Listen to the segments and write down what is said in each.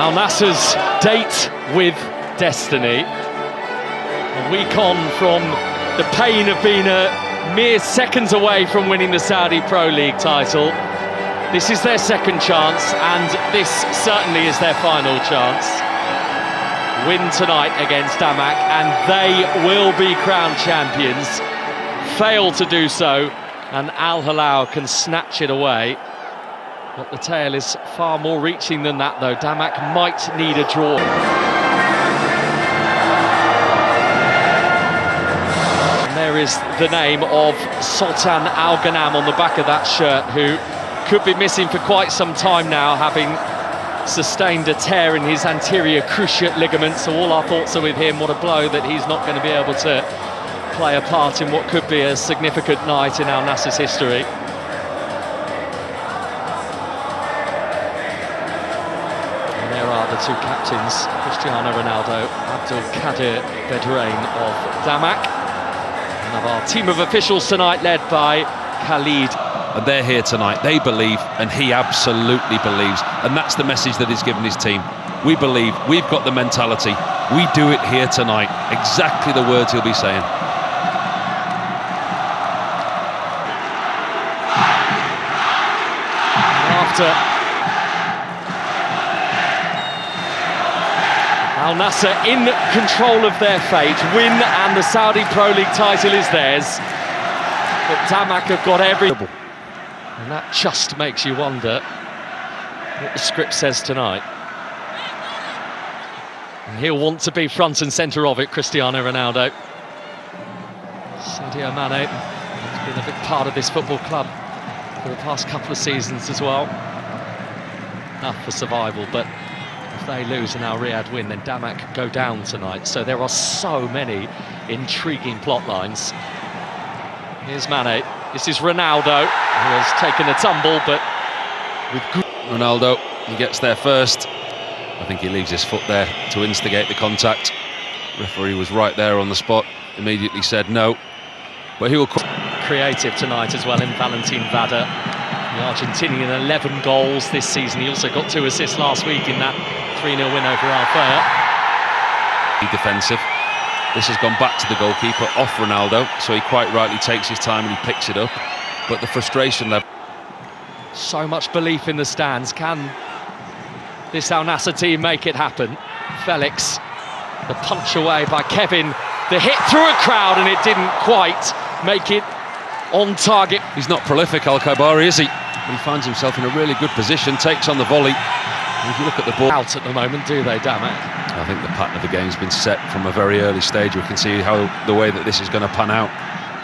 Al Nassr's date with destiny. A week on from the pain of being a mere seconds away from winning the Saudi Pro League title. This is their second chance, and this certainly is their final chance. Win tonight against Damak, and they will be crowned champions. Fail to do so, and Al Hilal can snatch it away. But the tale is far more reaching than that, though. Damak might need a draw. And there is the name of Sultan Al Ghanam on the back of that shirt, who could be missing for quite some time now, having sustained a tear in his anterior cruciate ligament. So all our thoughts are with him. What a blow that he's not going to be able to play a part in what could be a significant night in Al Nassr's history. The two captains, Cristiano Ronaldo, Abdulkadir Bedrain of Damak, and of our team of officials tonight led by Khalid. And they're here tonight, they believe, and he absolutely believes, and that's the message that he's given his team. We believe, we've got the mentality, we do it here tonight. Exactly the words he'll be saying. After Al Nassr in control of their fate, win and the Saudi Pro League title is theirs. But Damak have got everything. And that just makes you wonder what the script says tonight. And he'll want to be front and centre of it, Cristiano Ronaldo. Sadio Mane has been a big part of this football club for the past couple of seasons as well. Enough for survival, but if they lose and Al Riyadh win, then Damak go down tonight. So there are so many intriguing plot lines. Here's Mane. This is Ronaldo, who has taken a tumble, but with good... Ronaldo, he gets there first. I think he leaves his foot there to instigate the contact. Referee was right there on the spot, immediately said no. But he will... Creative tonight as well in Valentin Vada. The Argentinian, 11 goals this season. He also got 2 assists last week in that 3-0 win over Alfea. Defensive. This has gone back to the goalkeeper, off Ronaldo, so he quite rightly takes his time and he picks it up. But the frustration level... So much belief in the stands. Can this Al Nassr team make it happen? Felix, the punch away by Kevin. The hit through a crowd, and it didn't quite make it on target. He's not prolific, Al-Khaibari, is he? But he finds himself in a really good position, takes on the volley. And if you look at the ball... Out at the moment, do they, Damak? I think the pattern of the game's been set from a very early stage. We can see how the way that this is going to pan out.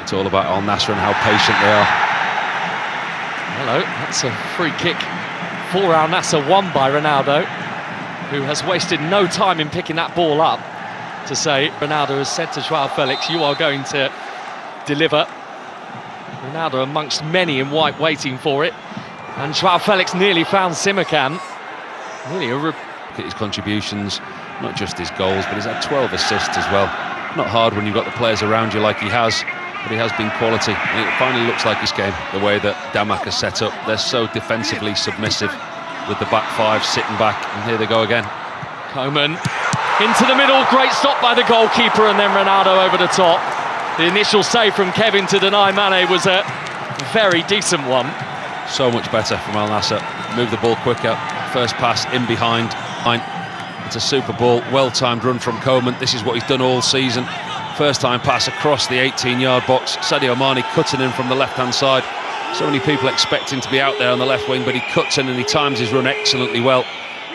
It's all about Al Nassr and how patient they are. Hello, that's a free kick for Al Nassr, won by Ronaldo, who has wasted no time in picking that ball up to say, Ronaldo has said to Joao Felix, you are going to deliver. Ronaldo amongst many in white waiting for it, and Joao Felix nearly found Simakan. Nearly a look at his contributions, not just his goals, but he's had 12 assists as well. Not hard when you've got the players around you like he has, but he has been quality. And it finally looks like his game, the way that Damak is set up. They're so defensively submissive with the back five sitting back, and here they go again. Coman into the middle, great stop by the goalkeeper, and then Ronaldo over the top. The initial save from Kevin to deny Mane was a very decent one. So much better from Al Nassr. Move the ball quicker. First pass in behind. It's a super ball. Well-timed run from Coman. This is what he's done all season. First time pass across the 18-yard box. Sadio Mane cutting in from the left-hand side. So many people expecting to be out there on the left wing, but he cuts in and he times his run excellently well.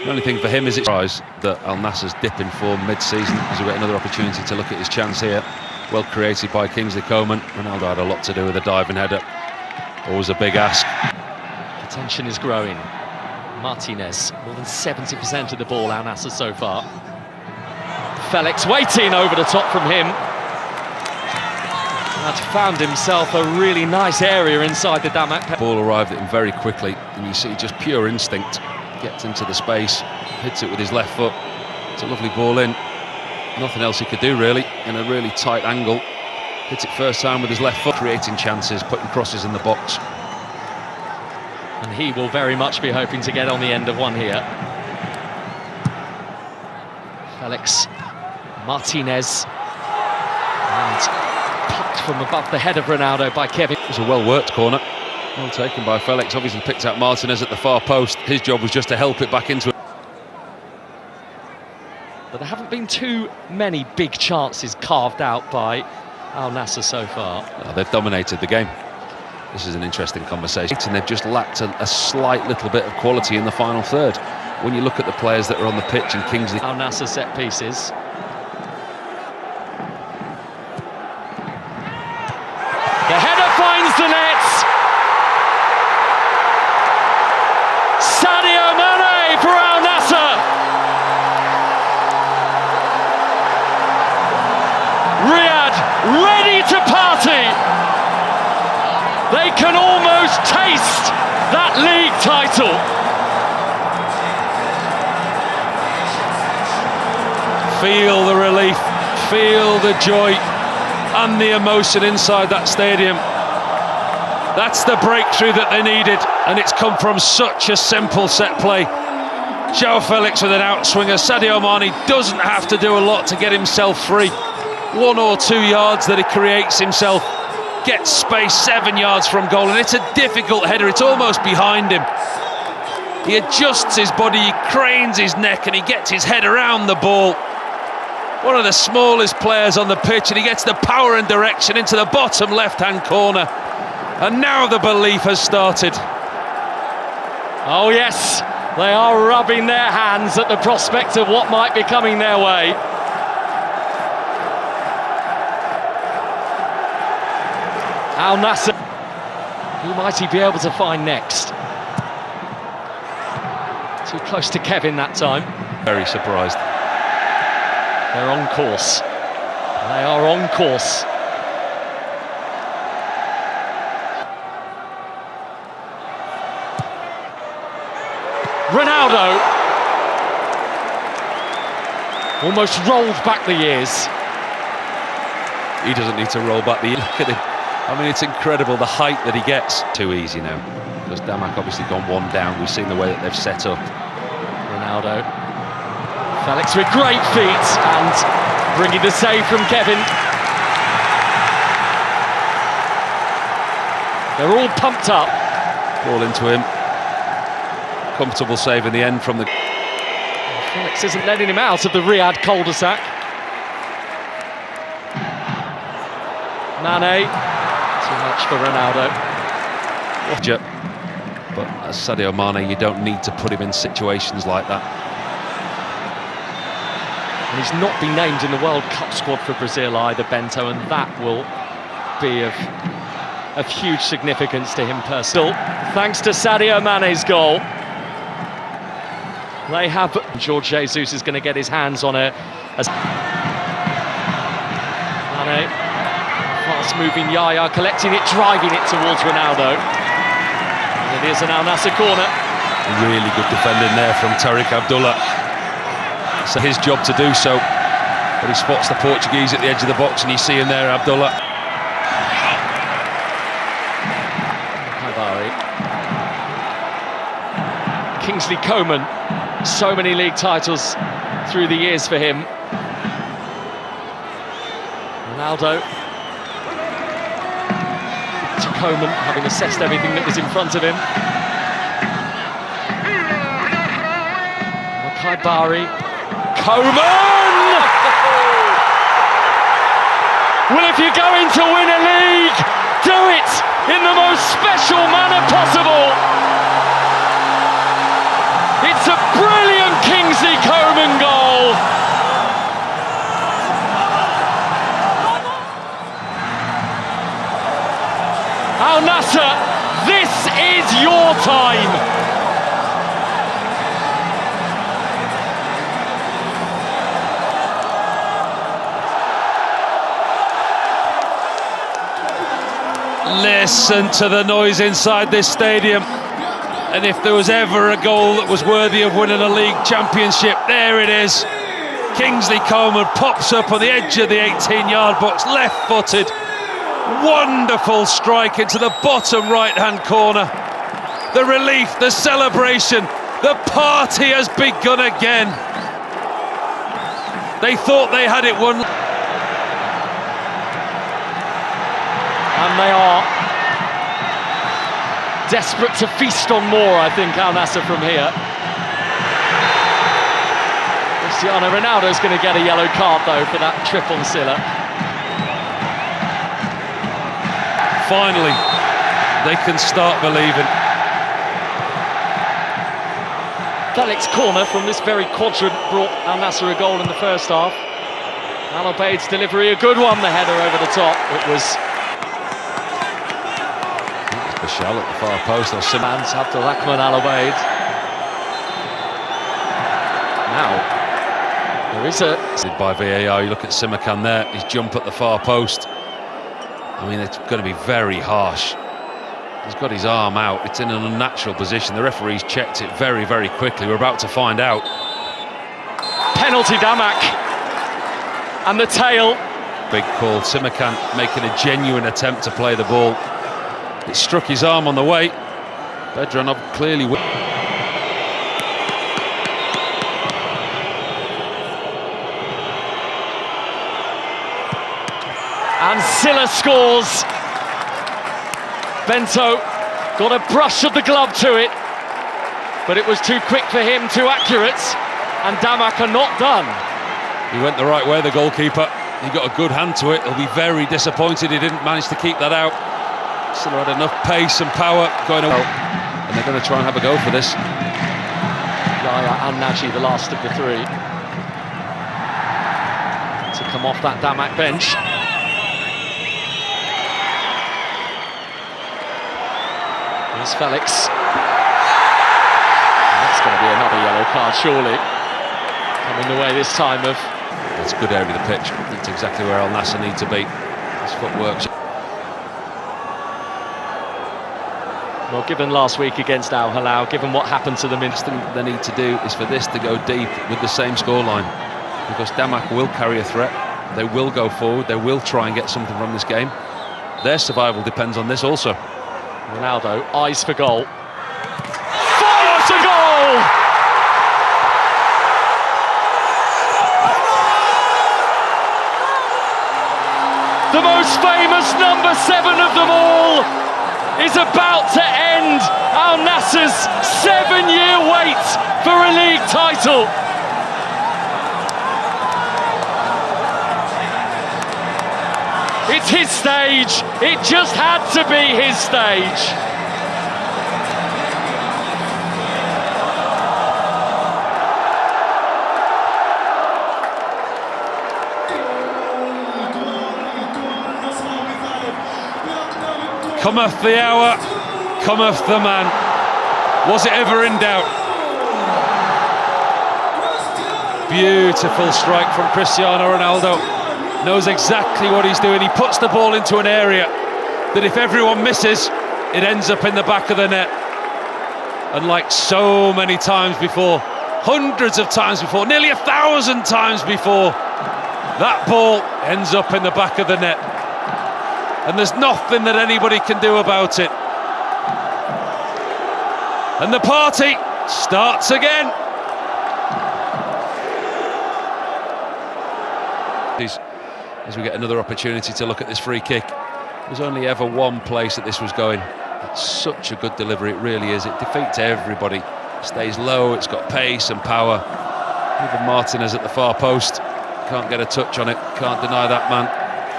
The only thing for him is it's surprise that Al Nassr's dip in form mid-season, as we get another opportunity to look at his chance here. Well created by Kingsley Coman. Ronaldo had a lot to do with a diving header. Always a big ask. The tension is growing. Martinez, more than 70% of the ball, Al Nassr so far. Felix waiting over the top from him. Had found himself a really nice area inside the Damak. Ball arrived at him very quickly, and you see just pure instinct. Gets into the space, hits it with his left foot. It's a lovely ball in. Nothing else he could do really, in a really tight angle. Hits it first time with his left foot, creating chances, putting crosses in the box. And he will very much be hoping to get on the end of one here. Felix Martinez, and plucked from above the head of Ronaldo by Kevin. It was a well-worked corner, well taken by Felix. Obviously picked out Martinez at the far post. His job was just to help it back into it. But there haven't been too many big chances carved out by Al Nassr so far. Oh, they've dominated the game. This is an interesting conversation, and they've just lacked a slight little bit of quality in the final third. When you look at the players that are on the pitch in Kingsley... Al Nassr set pieces. The header finds the net. Sadio Mane for Al Nassr. Riyadh ready to party. They can almost taste that league title. Feel the relief, feel the joy and the emotion inside that stadium. That's the breakthrough that they needed, and it's come from such a simple set play. João Felix with an outswinger. Sadio Mane doesn't have to do a lot to get himself free. 1 or 2 yards that he creates himself, gets space 7 yards from goal, and it's a difficult header. It's almost behind him. He adjusts his body, he cranes his neck, and he gets his head around the ball. One of the smallest players on the pitch, and he gets the power and direction into the bottom left-hand corner. And now the belief has started. Oh yes, they are rubbing their hands at the prospect of what might be coming their way. Al Nassr, who might he be able to find next? Too close to Kevin that time. Very surprised. They're on course. They are on course. Ronaldo almost rolled back the years. He doesn't need to roll back the years. Look at him. I mean, it's incredible the height that he gets. Too easy now, because Damak obviously gone one down. We've seen the way that they've set up. Ronaldo. Felix with great feet and bringing the save from Kevin. They're all pumped up. Ball into him. Comfortable save in the end from the... Felix isn't letting him out of the Riyadh cul-de-sac. Mane. Too much for Ronaldo. But as Sadio Mane, you don't need to put him in situations like that. And he's not been named in the World Cup squad for Brazil either, Bento, and that will be of huge significance to him personally. Thanks to Sadio Mane's goal. They have... Jorge Jesus is going to get his hands on a Mane. Fast-moving Yaya, collecting it, driving it towards Ronaldo. And it is an Al Nassr corner. Really good defending there from Tariq Abdullah. It's his job to do so, but he spots the Portuguese at the edge of the box, and you see him there, Abdullah. Kingsley Coman, so many league titles through the years for him. Ronaldo to Coman, having assessed everything that was in front of him. Bari. Coman! Well, if you're going to win a league, do it in the most special manner possible. It's a brilliant Kingsley Coman goal. Al Nassr, this is your time. Listen to the noise inside this stadium. And if there was ever a goal that was worthy of winning a league championship, there it is. Kingsley Coman pops up on the edge of the 18-yard box, left-footed. Wonderful strike into the bottom right-hand corner. The relief, the celebration, the party has begun again. They thought they had it won. And they are desperate to feast on more, I think, Al Nassr from here. Cristiano Ronaldo's going to get a yellow card, though, for that trip on Silla. Finally, they can start believing. Felix corner from this very quadrant brought Al Nassr a goal in the first half. Al Obeid's delivery, a good one, the header over the top. It was Bashal at the far post. Or Simans Abdulrahman Al Obeid. Now, there is a... By VAR, you look at Simakan there, his jump at the far post. I mean, it's going to be very harsh. He's got his arm out, it's in an unnatural position. The referee's checked it very, very quickly. We're about to find out. Penalty, Damak. And the tail. Big call. Simakan making a genuine attempt to play the ball. It struck his arm on the way. Bedranov clearly... And Silla scores. Bento got a brush of the glove to it, but it was too quick for him, too accurate, and Damak are not done. He went the right way, the goalkeeper. He got a good hand to it. He'll be very disappointed he didn't manage to keep that out. Silla had enough pace and power going away, and they're going to try and have a go for this. Yahya Al-Naji, the last of the three, to come off that Damak bench. Here's Felix. That's going to be another yellow card, surely. Coming the way this time of... That's good area of the pitch. That's exactly where Al Nassr need to be. His footwork. Well, given last week against Al Hilal, given what happened to them in... The thing they need to do is for this to go deep with the same scoreline. Because Damak will carry a threat. They will go forward. They will try and get something from this game. Their survival depends on this also. Ronaldo, eyes for goal. Fires a goal! The most famous number 7 of them all is about to end Al Nassr's 7-year wait for a league title. It's his stage. It just had to be his stage. Cometh the hour, cometh the man. Was it ever in doubt? Beautiful strike from Cristiano Ronaldo. Knows exactly what he's doing. He puts the ball into an area that if everyone misses, it ends up in the back of the net. And like so many times before, hundreds of times before, nearly 1,000 times before, that ball ends up in the back of the net. And there's nothing that anybody can do about it. And the party starts again. As we get another opportunity to look at this free kick. There's only ever one place that this was going. It's such a good delivery, it really is. It defeats everybody. It stays low, it's got pace and power. Even Martinez at the far post can't get a touch on it, can't deny that man.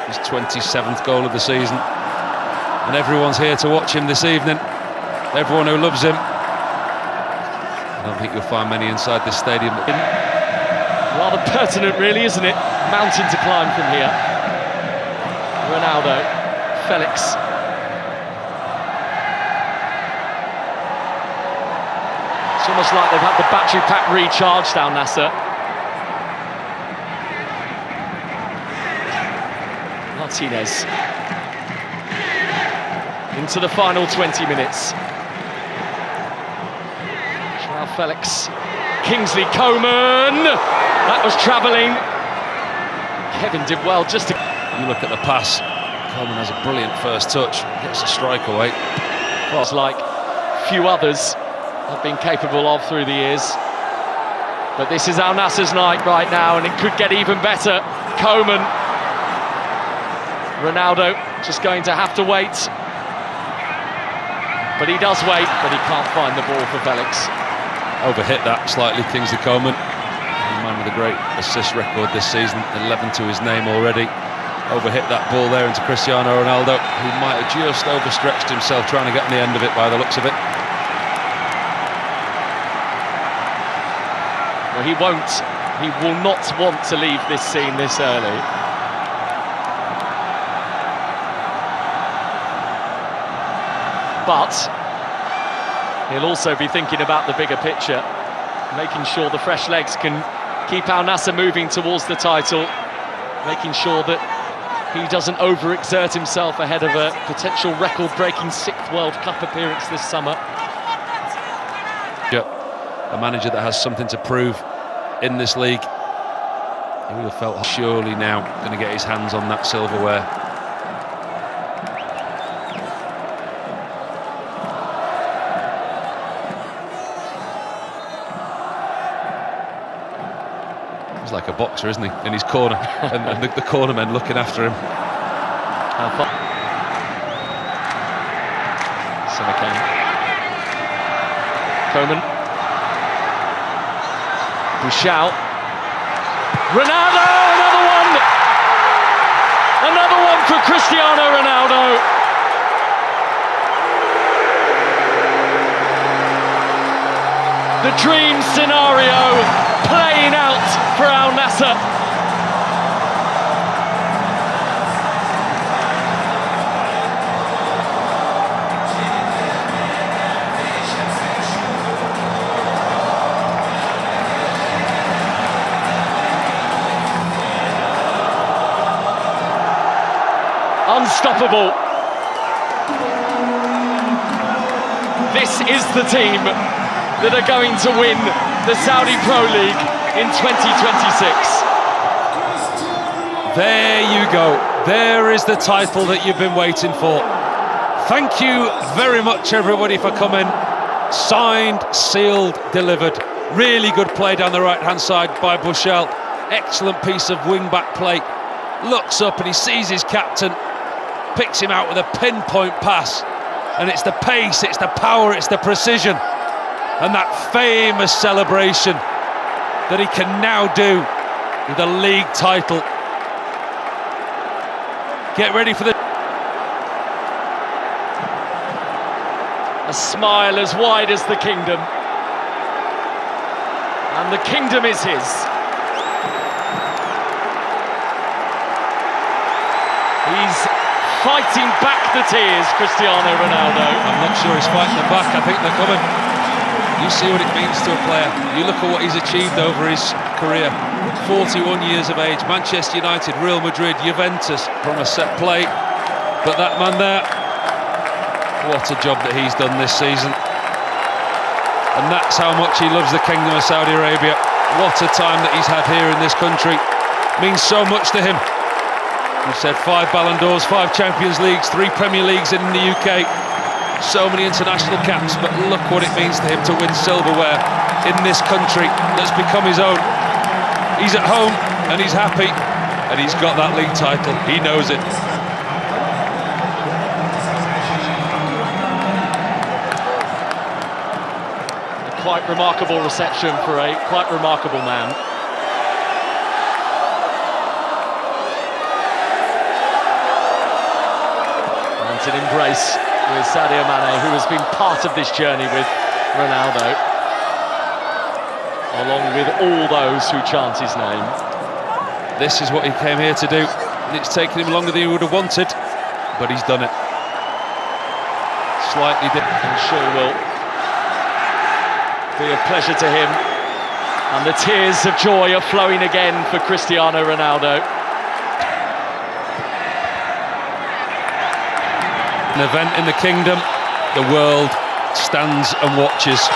His 27th goal of the season. And everyone's here to watch him this evening. Everyone who loves him. I don't think you'll find many inside this stadium. Rather pertinent, really, isn't it? Mountain to climb from here. Ronaldo, Felix. It's almost like they've had the battery pack recharged, Al Nassr. Martinez. Into the final 20 minutes. Joao Felix. Kingsley Coman. That was travelling. Kevin did well just to... You look at the pass. Coleman has a brilliant first touch. Gets a strike away. Well, like few others have been capable of through the years. But this is Al Nassr's night right now, and it could get even better. Koeman. Ronaldo just going to have to wait. But he does wait, but he can't find the ball for Felix. Overhit that slightly, Kingsley Coman. A man with a great assist record this season, 11 to his name already. Overhit that ball there into Cristiano Ronaldo, who might have just overstretched himself trying to get on the end of it by the looks of it. Well, he will not want to leave this scene this early. But he'll also be thinking about the bigger picture, making sure the fresh legs can keep Al Nassr moving towards the title, making sure that he doesn't overexert himself ahead of a potential record-breaking 6th World Cup appearance this summer. A manager that has something to prove in this league. He would have felt surely now going to get his hands on that silverware. He's like a boxer, isn't he, in his corner, and the corner men looking after him. Koeman. Bouchal. Ronaldo, another one! Another one for Cristiano Ronaldo. The dream scenario playing out for Al Nassr. Unstoppable. This is the team that are going to win the Saudi Pro League in 2026. There you go. There is the title that you've been waiting for. Thank you very much, everybody, for coming. Signed, sealed, delivered. Really good play down the right-hand side by Bouchal. Excellent piece of wing-back play. Looks up and he sees his captain. Picks him out with a pinpoint pass, and it's the pace, it's the power, it's the precision, and that famous celebration that he can now do with a league title. Get ready for a smile as wide as the kingdom, and the kingdom is his. He's fighting back the tears, Cristiano Ronaldo. I'm not sure he's fighting them back, I think they're coming. You see what it means to a player. You look at what he's achieved over his career. 41 years of age, Manchester United, Real Madrid, Juventus, from a set play. But that man there, what a job that he's done this season. And that's how much he loves the Kingdom of Saudi Arabia. What a time that he's had here in this country. Means so much to him. We've said 5 Ballon d'Ors, 5 Champions Leagues, 3 Premier Leagues in the UK. So many international caps, but look what it means to him to win silverware in this country that's become his own. He's at home and he's happy, and he's got that league title. He knows it. A quite remarkable reception for a quite remarkable man. An embrace with Sadio Mane, who has been part of this journey with Ronaldo, along with all those who chant his name. This is what he came here to do, and it's taken him longer than he would have wanted, but he's done it. Slightly different. I'm sure will be a pleasure to him, and the tears of joy are flowing again for Cristiano Ronaldo. An event in the kingdom, the world stands and watches.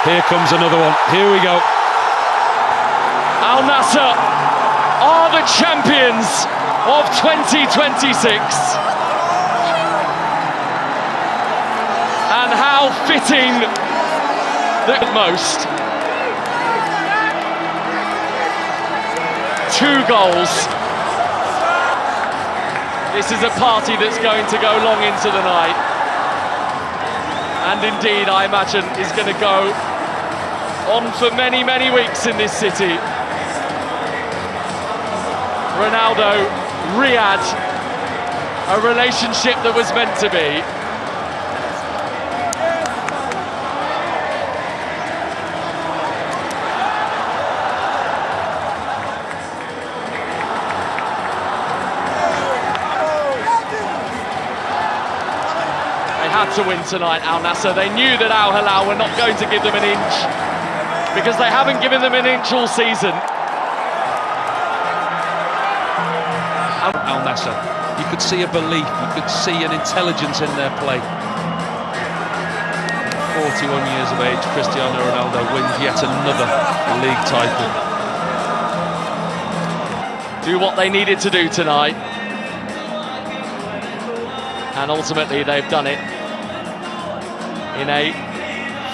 Here comes another one. Here we go. Al Nassr are the champions of 2026. And how fitting the most. 2 goals. This is a party that's going to go long into the night. And indeed, I imagine, is going to go on for many, many weeks in this city. Ronaldo, Riyadh, a relationship that was meant to be. Had to win tonight, Al Nassr. They knew that Al Hilal were not going to give them an inch, because they haven't given them an inch all season. Al Nassr, you could see a belief, you could see an intelligence in their play. 41 years of age, Cristiano Ronaldo wins yet another league title. Do what they needed to do tonight, and ultimately they've done it in a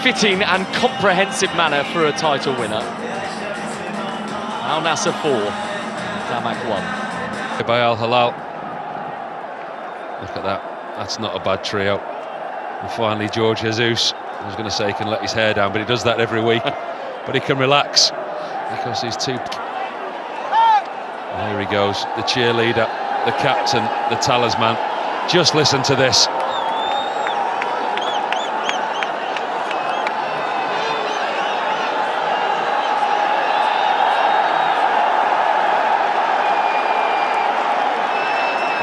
fitting and comprehensive manner for a title winner. Al Nassr 4, Zamalek 1. By Al Hilal. Look at that, that's not a bad trio. And finally George Jesus, I was going to say he can let his hair down, but he does that every week. But he can relax, because he's too... And here he goes, the cheerleader, the captain, the talisman. Just listen to this.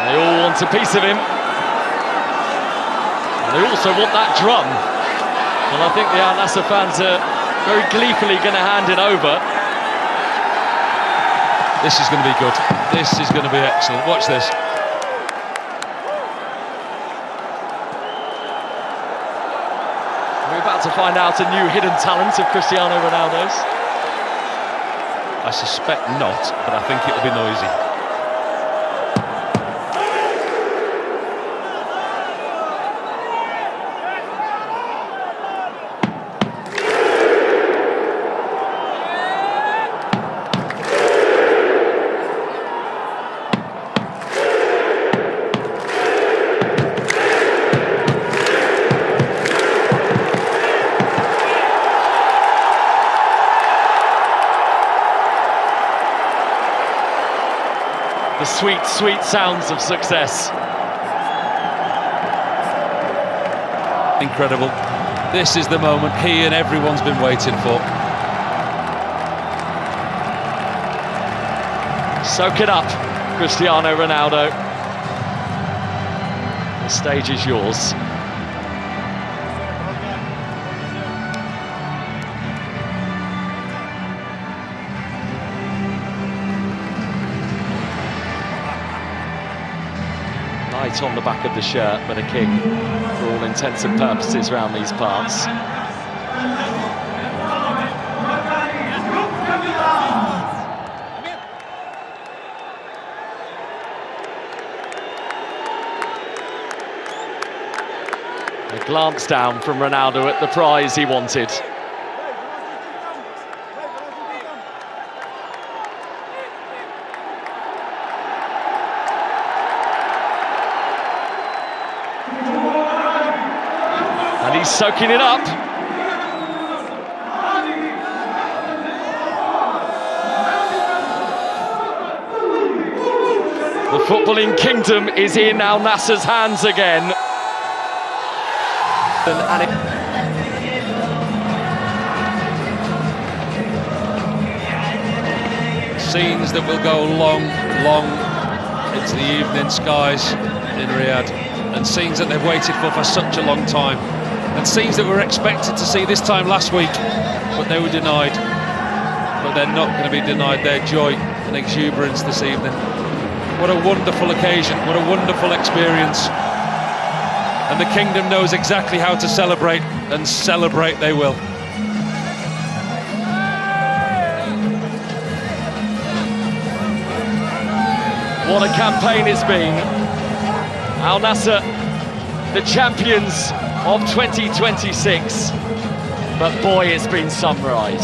They all want a piece of him. And they also want that drum. And I think the Al Nassr fans are very gleefully going to hand it over. This is going to be good. This is going to be excellent. Watch this. We're about to find out a new hidden talent of Cristiano Ronaldo's. I suspect not, but I think it'll be noisy. The sweet, sweet sounds of success. Incredible. This is the moment he and everyone's been waiting for. Soak it up, Cristiano Ronaldo. The stage is yours. Light on the back of the shirt, but a king for all intents and purposes around these parts. A glance down from Ronaldo at the prize he wanted. And he's soaking it up. The footballing kingdom is in Al Nassr's hands again. Scenes that will go long, long into the evening skies in Riyadh, and scenes that they've waited for such a long time, and scenes that we were expected to see this time last week, but they were denied. But they're not going to be denied their joy and exuberance this evening. What a wonderful occasion, what a wonderful experience. And the kingdom knows exactly how to celebrate, and celebrate they will. What a campaign it's been. Al Nassr, the champions of 2026. But boy, it's been some ride.